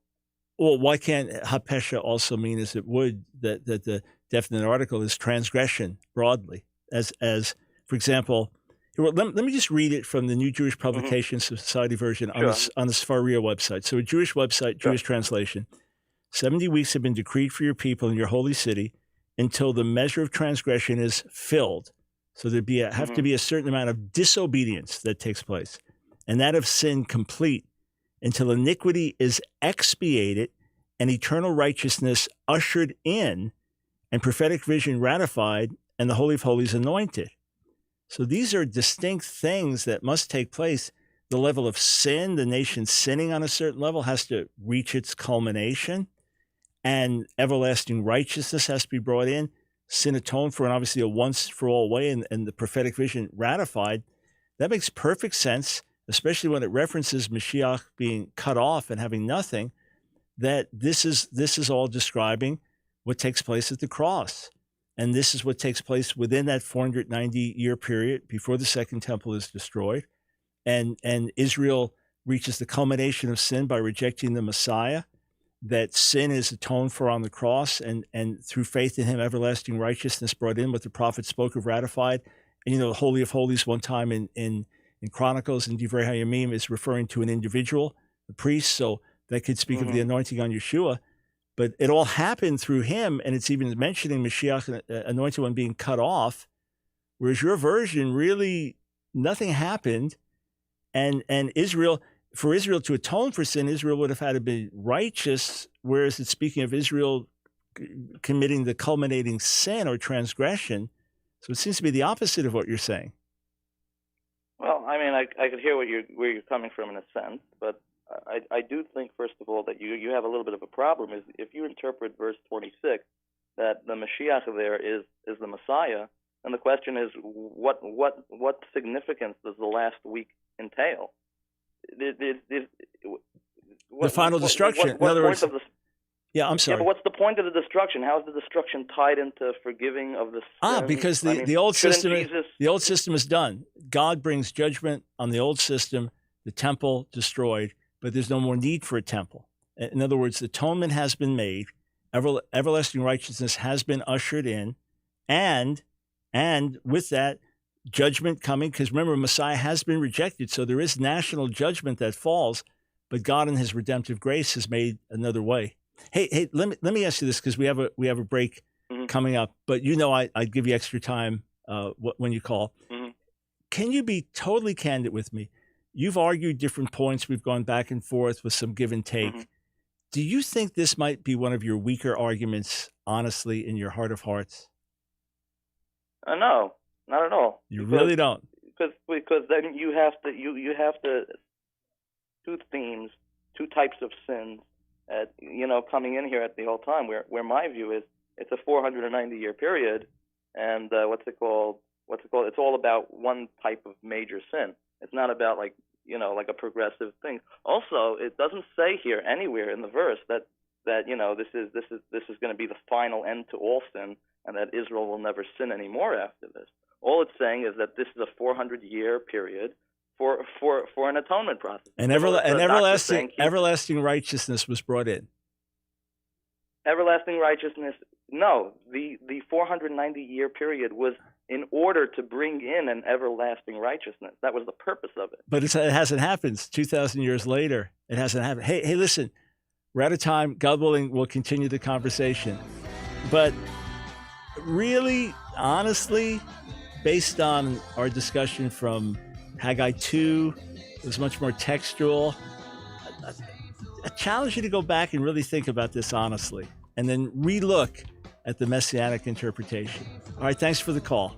Well, why can't hapesha also mean, as it would, that the definite article is transgression broadly? As for example, let me just read it from the New Jewish Publication Society version on the Sfaria website. So a Jewish website, Jewish translation. 70 weeks have been decreed for your people in your holy city until the measure of transgression is filled. So there'd be have to be a certain amount of disobedience that takes place, and that of sin complete, until iniquity is expiated and eternal righteousness ushered in and prophetic vision ratified and the Holy of Holies anointed. So these are distinct things that must take place. The level of sin, the nation sinning on a certain level, has to reach its culmination, and everlasting righteousness has to be brought in, sin atoned for, and obviously a once-for-all way, and the prophetic vision ratified. That makes perfect sense, especially when it references Mashiach being cut off and having nothing, that this is all describing what takes place at the cross. And this is what takes place within that 490-year period before the Second Temple is destroyed. And Israel reaches the culmination of sin by rejecting the Messiah, that sin is atoned for on the cross, and through faith in him, everlasting righteousness brought in, what the prophet spoke of ratified. And, the Holy of Holies one time in Chronicles and Divrei Hayamim is referring to an individual, the priest, so that could speak of the anointing on Yeshua. But it all happened through him, and it's even mentioning Mashiach, anointed one, being cut off, whereas your version, really, nothing happened. And Israel, for Israel to atone for sin, Israel would have had to be righteous, whereas it's speaking of Israel committing the culminating sin or transgression. So it seems to be the opposite of what you're saying. Well, I mean, I could hear where you're coming from in a sense, but I do think, first of all, that you have a little bit of a problem. Is if you interpret verse 26 that the Mashiach there is the Messiah, and the question is, what significance does the last week entail? The final destruction. In other words, I'm sorry. Yeah, but what's the point of the destruction? How is the destruction tied into forgiving of the sin? Because the old system is done. God brings judgment on the old system, the temple destroyed, but there's no more need for a temple. In other words, atonement has been made, everlasting righteousness has been ushered in, and with that, judgment coming, because remember, Messiah has been rejected, so there is national judgment that falls, but God in his redemptive grace has made another way. Hey, let me ask you this, because we have a break coming up, but I'd give you extra time when you call. Can you be totally candid with me? You've argued different points. We've gone back and forth with some give and take. Do you think this might be one of your weaker arguments, honestly, in your heart of hearts? No, not at all. You really don't? because then you have to two themes, two types of sins, coming in here at the whole time. Where my view is, it's a 490-year period, and what's it called? It's all about one type of major sin. It's not about like a progressive thing. Also, it doesn't say here anywhere in the verse that this is going to be the final end to all sin, and that Israel will never sin anymore after this. All it's saying is that this is a 400-year period for an atonement process. And everlasting righteousness was brought in. Everlasting righteousness. No, the 490-year period was in order to bring in an everlasting righteousness. That was the purpose of it. But it hasn't happened. It's 2,000 years later. It hasn't happened. Hey, listen, we're out of time. God willing, we'll continue the conversation. But really, honestly, based on our discussion from Haggai 2, it was much more textual. I challenge you to go back and really think about this honestly, and then relook at the Messianic interpretation. All right, thanks for the call.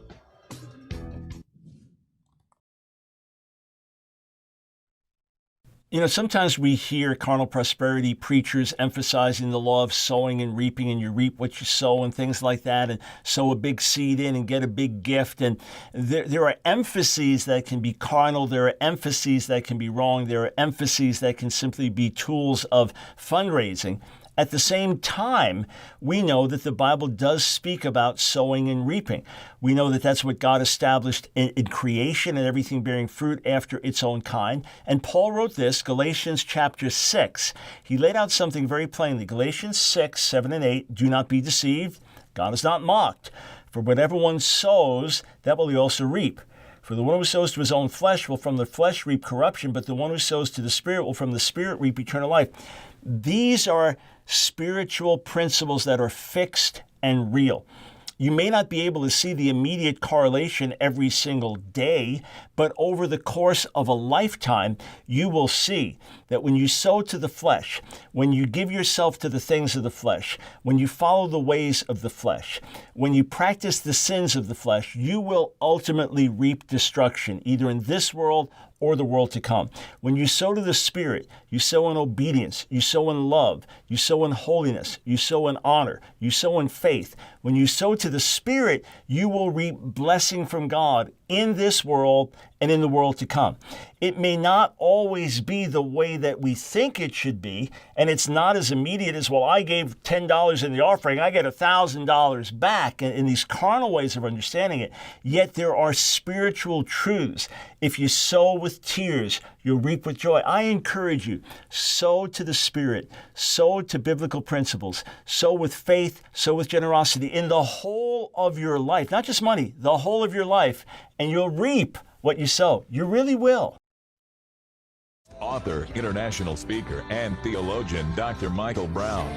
Sometimes we hear carnal prosperity preachers emphasizing the law of sowing and reaping, and you reap what you sow and things like that, and sow a big seed in and get a big gift. And there are emphases that can be carnal. There are emphases that can be wrong. There are emphases that can simply be tools of fundraising. At the same time, we know that the Bible does speak about sowing and reaping. We know that that's what God established in creation and everything bearing fruit after its own kind. And Paul wrote this, Galatians chapter 6. He laid out something very plainly. Galatians 6, 7 and 8, do not be deceived. God is not mocked. For whatever one sows, that will he also reap. For the one who sows to his own flesh will from the flesh reap corruption, but the one who sows to the Spirit will from the Spirit reap eternal life. These are spiritual principles that are fixed and real. You may not be able to see the immediate correlation every single day, but over the course of a lifetime, you will see that when you sow to the flesh, when you give yourself to the things of the flesh, when you follow the ways of the flesh, when you practice the sins of the flesh, you will ultimately reap destruction, either in this world or the world to come. When you sow to the Spirit, you sow in obedience, you sow in love, you sow in holiness, you sow in honor, you sow in faith. When you sow to the Spirit, you will reap blessing from God in this world and in the world to come. It may not always be the way that we think it should be, and it's not as immediate as, well, I gave $10 in the offering, I get $1,000 back, in these carnal ways of understanding it. Yet there are spiritual truths. If you sow with tears, you'll reap with joy. I encourage you, sow to the Spirit, sow to biblical principles, sow with faith, sow with generosity in the whole of your life, not just money, the whole of your life, and you'll reap what you sow. You really will. Author, international speaker, and theologian, Dr. Michael Brown.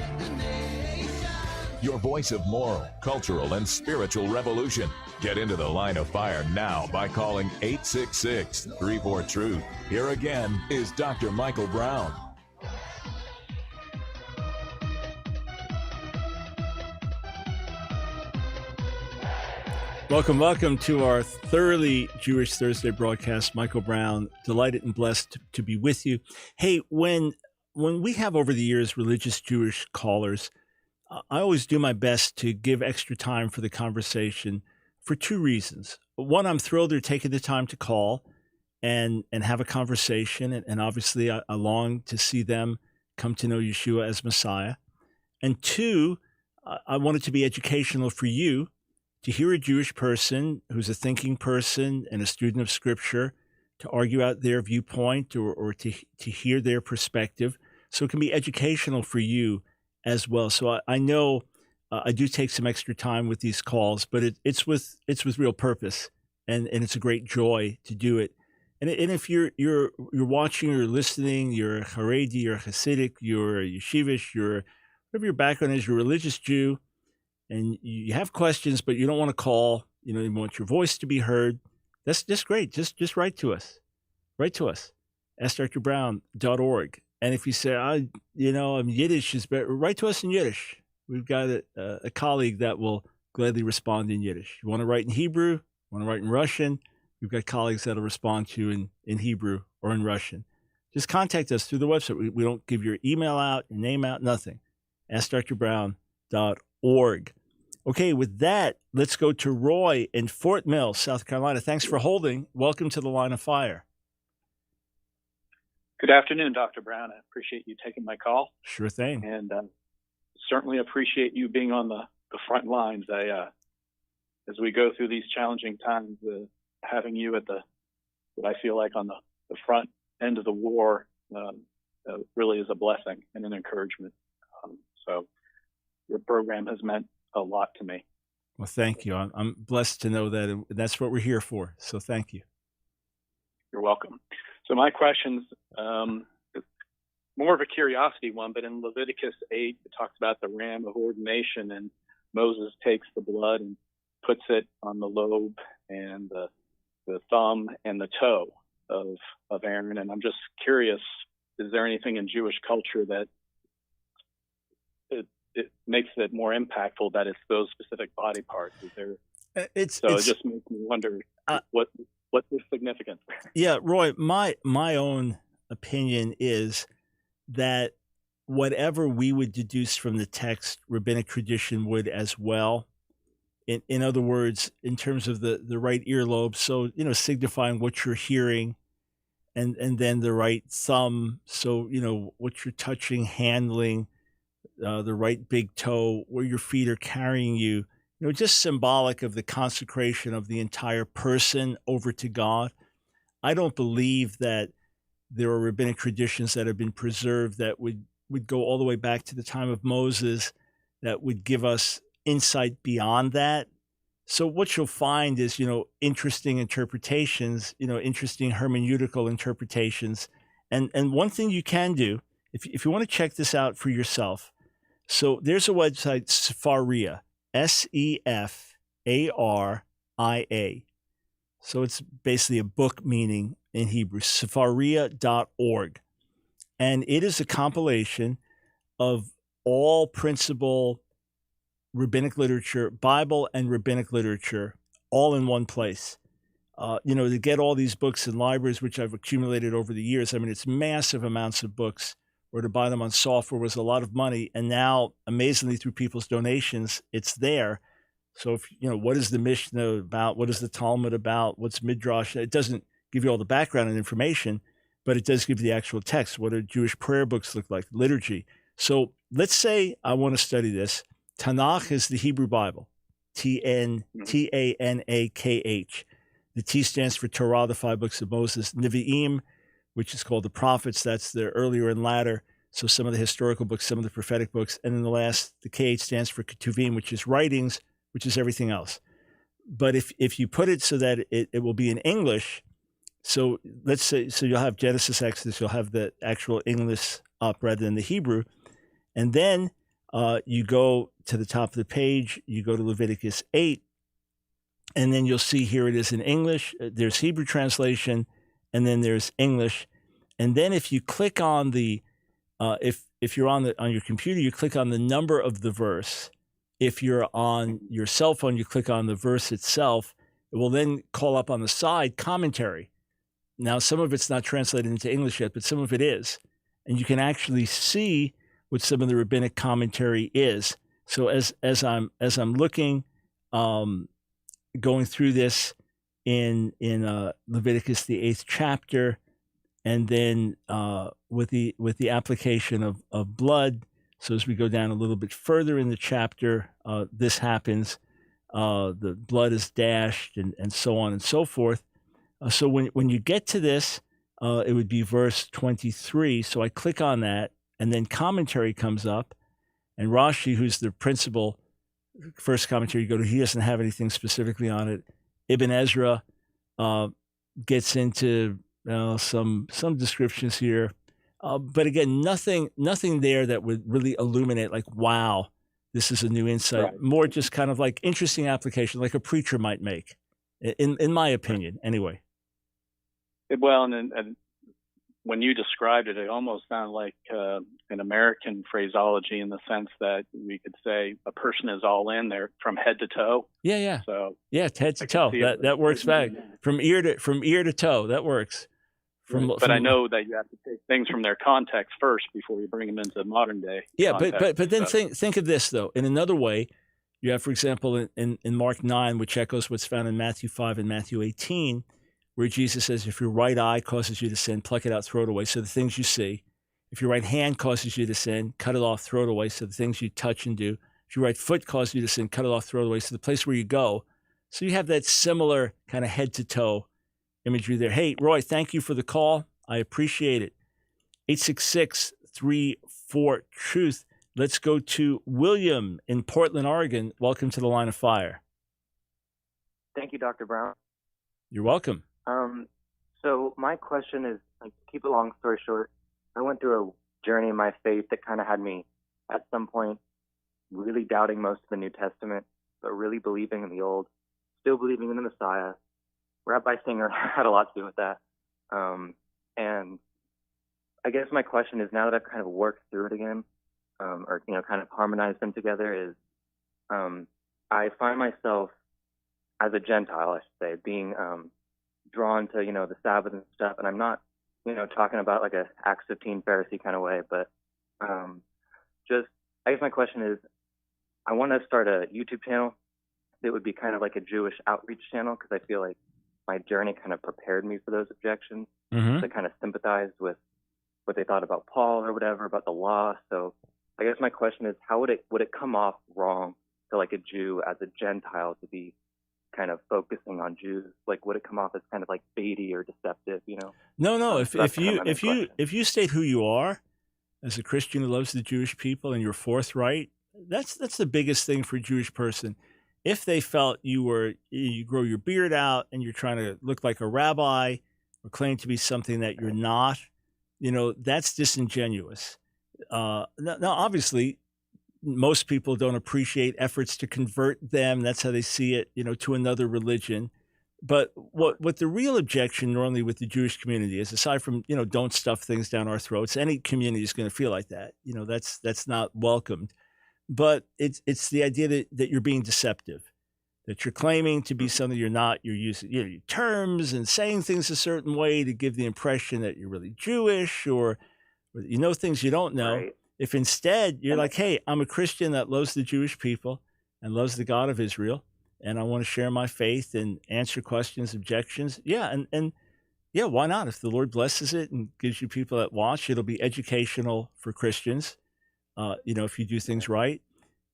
Your voice of moral, cultural, and spiritual revolution. Get into the line of fire now by calling 866-34-TRUTH. Here again is Dr. Michael Brown. Welcome to our thoroughly Jewish Thursday broadcast. Michael Brown, delighted and blessed to be with you. Hey, when we have over the years religious Jewish callers, I always do my best to give extra time for the conversation for two reasons. One, I'm thrilled they're taking the time to call and have a conversation, and obviously I long to see them come to know Yeshua as Messiah. And two, I want it to be educational for you, to hear a Jewish person who's a thinking person and a student of Scripture, to argue out their viewpoint or to hear their perspective. So it can be educational for you as well. So I know I do take some extra time with these calls, but it's with real purpose, and it's a great joy to do it. And if you're watching or listening, you're a Haredi, you're a Hasidic, you're a Yeshivish, whatever your background is, you're a religious Jew, and you have questions, but you don't want to call, you want your voice to be heard, that's just great. Just write to us. Write to us, AskDrBrown.org. And if you say, I'm Yiddish is better, write to us in Yiddish. We've got a colleague that will gladly respond in Yiddish. You want to write in Hebrew, want to write in Russian, We've got colleagues that'll respond to you in Hebrew or in Russian. Just contact us through the website. We don't give your email out, your name out, nothing. AskDrBrown.org. Okay, with that, let's go to Roy in Fort Mill, South Carolina. Thanks for holding. Welcome to the Line of Fire. Good afternoon, Dr. Brown. I appreciate you taking my call. Sure thing. And certainly appreciate you being on the front lines. As we go through these challenging times, having you at what I feel like on the front end of the war really is a blessing and an encouragement. So your program has meant a lot to me. Well, thank you. I'm blessed to know that, and that's what we're here for. So thank you. You're welcome. So my question's more of a curiosity one, but in Leviticus 8, it talks about the ram of ordination, and Moses takes the blood and puts it on the lobe and the thumb and the toe of Aaron. And I'm just curious, is there anything in Jewish culture that it makes it more impactful that it's those specific body parts? Is there? It just makes me wonder what's the significance. Yeah, Roy, my own opinion is that whatever we would deduce from the text, rabbinic tradition would as well. In other words, in terms of the right earlobe, so, signifying what you're hearing, and then the right thumb, so, what you're touching, handling, the right big toe, where your feet are carrying you, just symbolic of the consecration of the entire person over to God. I don't believe that there are rabbinic traditions that have been preserved that would go all the way back to the time of Moses that would give us insight beyond that. So what you'll find is, interesting interpretations, interesting hermeneutical interpretations. And one thing you can do, if you want to check this out for yourself, so there's a website, Sepharia, Sepharia. So it's basically a book meaning in Hebrew, Sepharia.org. And it is a compilation of all principal rabbinic literature, Bible and rabbinic literature, all in one place. To get all these books in libraries, which I've accumulated over the years, I mean, it's massive amounts of books, or to buy them on software was a lot of money. And now, amazingly, through people's donations, it's there. So if, what is the Mishnah about? What is the Talmud about? What's Midrash? It doesn't give you all the background and information, but it does give you the actual text. What do Jewish prayer books look like? Liturgy. So let's say I want to study this. Tanakh is the Hebrew Bible, Tanakh. The T stands for Torah, the 5 books of Moses. Nevi'im, which is called the prophets, that's the earlier and latter. So some of the historical books, some of the prophetic books. And then the KH stands for Ketuvim, which is writings, which is everything else. But if you put it so that it will be in English, so let's say, so you'll have Genesis, Exodus, you'll have the actual English up rather than the Hebrew. And then you go to the top of the page, you go to Leviticus 8, and then you'll see here it is in English. There's Hebrew translation, and then there's English. And then if you click on the, if you're on your computer, you click on the number of the verse. If you're on your cell phone, you click on the verse itself. It will then call up on the side commentary. Now, some of it's not translated into English yet, but some of it is. And you can actually see what some of the rabbinic commentary is. So as I'm looking, going through this in Leviticus, the 8th chapter, and then with the application of blood. So as we go down a little bit further in the chapter, this happens. The blood is dashed, and so on and so forth. So when you get to this, it would be verse 23. So I click on that, and then commentary comes up, and Rashi, who's the principal first commentary you go to, he doesn't have anything specifically on it. Ibn Ezra gets into some descriptions here, but again, nothing there that would really illuminate like, wow, this is a new insight. Right. More just kind of like interesting application, like a preacher might make, in my opinion, anyway. Well, and when you described it, it almost sounded like an American phraseology in the sense that we could say a person is all in there from head to toe. Yeah. So yeah, head to I can toe. see That works back from ear to toe. That works. But I know that you have to take things from their context first before you bring them into modern day. Yeah, context. but then think of this though. In another way, you have, for example, in Mark 9, which echoes what's found in Matthew 5 and Matthew 18, where Jesus says, if your right eye causes you to sin, pluck it out, throw it away. So the things you see. If your right hand causes you to sin, cut it off, throw it away. So the things you touch and do. If your right foot causes you to sin, cut it off, throw it away. So the place where you go. So you have that similar kind of head to toe imagery there. Hey, Roy, thank you for the call. I appreciate it. 866-34-TRUTH. Let's go to William in Portland, Oregon. Welcome to the Line of Fire. Thank you, Dr. Brown. You're welcome. So my question is, like, to keep a long story short, I went through a journey in my faith that kind of had me at some point really doubting most of the New Testament, but really believing in the Old, still believing in the Messiah. Rabbi Singer had a lot to do with that. And I guess my question is, now that I've kind of worked through it again, or, kind of harmonized them together, is I find myself as a Gentile, I should say, being drawn to, the Sabbath and stuff. And I'm not, talking about like a Acts 15 Pharisee kind of way, but I guess my question is, I want to start a YouTube channel that would be kind of like a Jewish outreach channel, because I feel like my journey kind of prepared me for those objections. Mm-hmm. To kind of sympathize with what they thought about Paul or whatever, about the law. So I guess my question is, how would it come off wrong to like a Jew as a Gentile to be kind of focusing on Jews? Like, would it come off as kind of like baity or deceptive, No. So If you state who you are as a Christian who loves the Jewish people and you're forthright, that's the biggest thing for a Jewish person. If they felt you grow your beard out and you're trying to look like a rabbi or claim to be something that you're not, that's disingenuous. Now, obviously, most people don't appreciate efforts to convert them. That's how they see it, to another religion. But what the real objection normally with the Jewish community is, aside from, don't stuff things down our throats, any community is going to feel like that. That's not welcomed. But it's the idea that you're being deceptive, that you're claiming to be something you're not. You're using your terms and saying things a certain way to give the impression that you're really Jewish or things you don't know. Right. If instead you're like, hey, I'm a Christian that loves the Jewish people and loves the God of Israel, and I want to share my faith and answer questions, objections. Yeah, and why not? If the Lord blesses it and gives you people that watch, it'll be educational for Christians, if you do things right,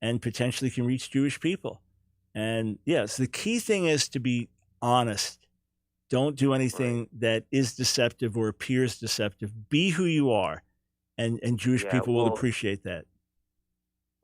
and potentially can reach Jewish people. And yes, the key thing is to be honest. Don't do anything that is deceptive or appears deceptive. Be who you are, and Jewish people will appreciate that.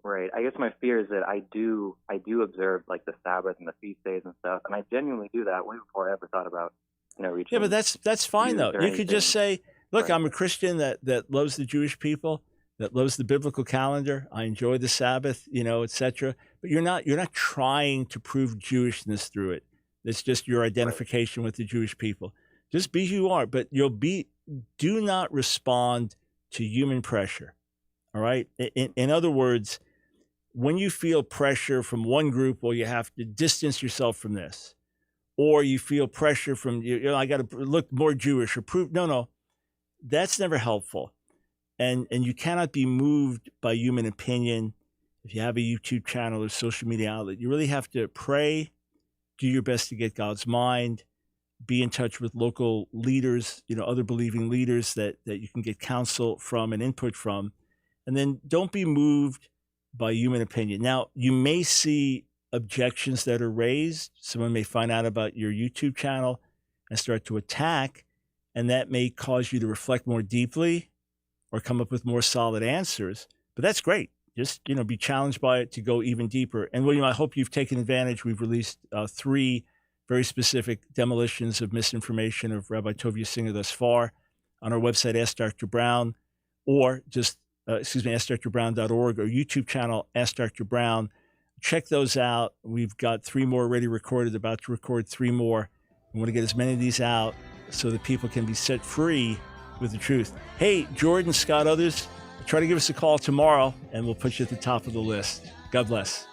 Right. I guess my fear is that I do observe like the Sabbath and the feast days and stuff, and I genuinely do that way before I ever thought about reaching. Yeah, but that's fine though. You could just say, look, Right. I'm a Christian that loves the Jewish people, that loves the biblical calendar. I enjoy the Sabbath, etc. But you're not trying to prove Jewishness through it. It's just your identification with the Jewish people. Just be who you are, but do not respond to human pressure. All right. In other words, when you feel pressure from one group, well, you have to distance yourself from this, or you feel pressure from I got to look more Jewish or prove. No, that's never helpful. And you cannot be moved by human opinion. If you have a YouTube channel or social media outlet, you really have to pray, do your best to get God's mind, be in touch with local leaders, other believing leaders that you can get counsel from and input from. And then don't be moved by human opinion. Now, you may see objections that are raised. Someone may find out about your YouTube channel and start to attack, and that may cause you to reflect more deeply or come up with more solid answers. But that's great. Just, be challenged by it to go even deeper. And William, I hope you've taken advantage. We've released 3 very specific demolitions of misinformation of Rabbi Tovia Singer thus far on our website, AskDrBrown, or just, AskDrBrown.org, or YouTube channel, AskDrBrown. Check those out. We've got 3 more already recorded, about to record 3 more. We want to get as many of these out so that people can be set free with the truth. Hey, Jordan, Scott, others, try to give us a call tomorrow, and we'll put you at the top of the list. God bless.